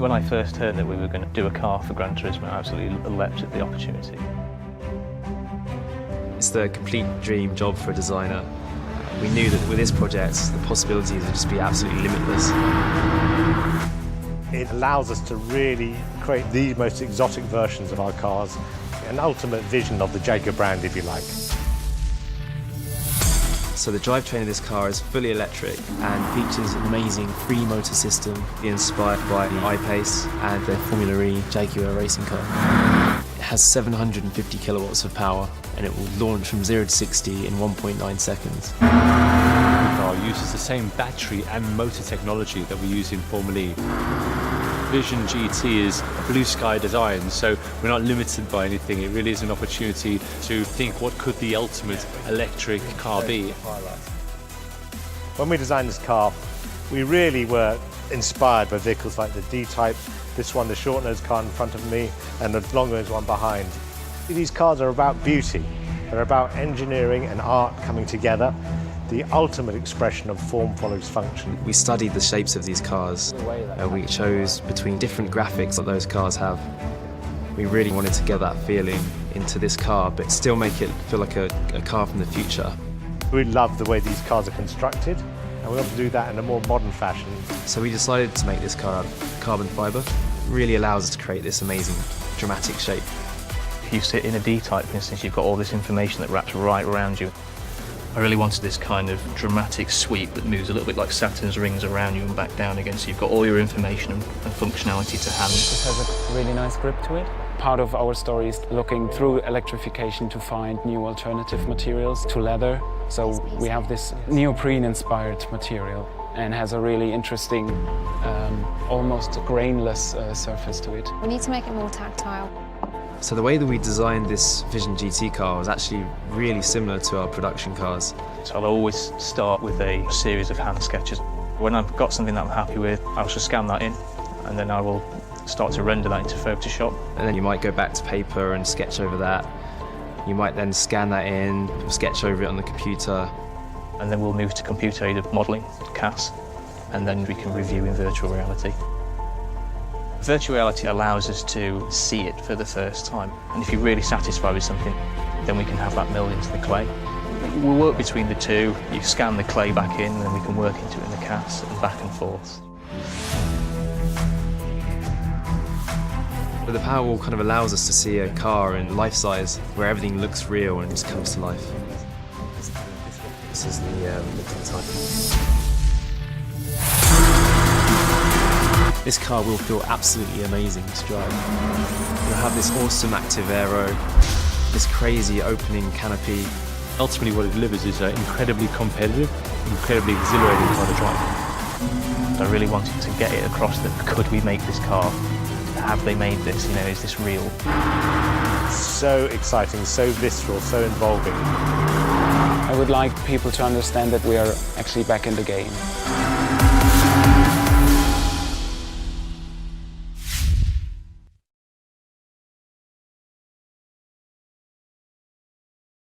When I first heard that we were going to do a car for Gran Turismo, I absolutely leapt at the opportunity. It's the complete dream job for a designer. We knew that with this project, the possibilities would just be absolutely limitless. It allows us to really create the most exotic versions of our cars, an ultimate vision of the Jaguar brand, if you like. So the drivetrain of this car is fully electric and features an amazing three-motor system inspired by the I-Pace and the Formula E Jaguar racing car. It has 750 kilowatts of power and it will launch from 0 to 60 in 1.9 seconds. The car uses the same battery and motor technology that we use in Formula E. Vision GT is a blue sky design, so we're not limited by anything. It really is an opportunity to think what could the ultimate electric car be. When we designed this car, we really were inspired by vehicles like the D-Type, this one, the short-nosed car in front of me, and the long-nosed one behind. These cars are about beauty. They're about engineering and art coming together. The ultimate expression of form follows function. We studied the shapes of these cars. We chose between different graphics that those cars have. We really wanted to get that feeling into this car, but still make it feel like a car from the future. We love the way these cars are constructed, and we want to do that in a more modern fashion. So we decided to make this car out of carbon fibre. It really allows us to create this amazing, dramatic shape. If you sit in a D-Type, for instance, you've got all this information that wraps right around you. I really wanted this kind of dramatic sweep that moves a little bit like Saturn's rings around you and back down again, so you've got all your information and functionality to hand. This has a really nice grip to it. Part of our story is looking through electrification to find new alternative materials to leather. So we have this neoprene-inspired material and has a really interesting, almost grainless surface to it. We need to make it more tactile. So the way that we designed this Vision GT car was actually really similar to our production cars. So I'll always start with a series of hand sketches. When I've got something that I'm happy with, I'll just scan that in, and then I will start to render that into Photoshop. And then you might go back to paper and sketch over that. You might then scan that in, sketch over it on the computer. And then we'll move to computer-aided modelling, CAS, and then we can review in virtual reality. Virtual reality allows us to see it for the first time. And if you're really satisfied with something, then we can have that milled into the clay. We'll work between the two. You scan the clay back in, and then we can work into it in the CAS and back and forth. But the Powerwall kind of allows us to see a car in life size, where everything looks real and just comes to life. This is the D-Type. This car will feel absolutely amazing to drive. You'll have this awesome active aero, this crazy opening canopy. Ultimately what it delivers is an incredibly competitive, incredibly exhilarating car to drive. I really wanted to get it across that could we make this car? Have they made this? You know, is this real? So exciting, so visceral, so involving. I would like people to understand that we are actually back in the game.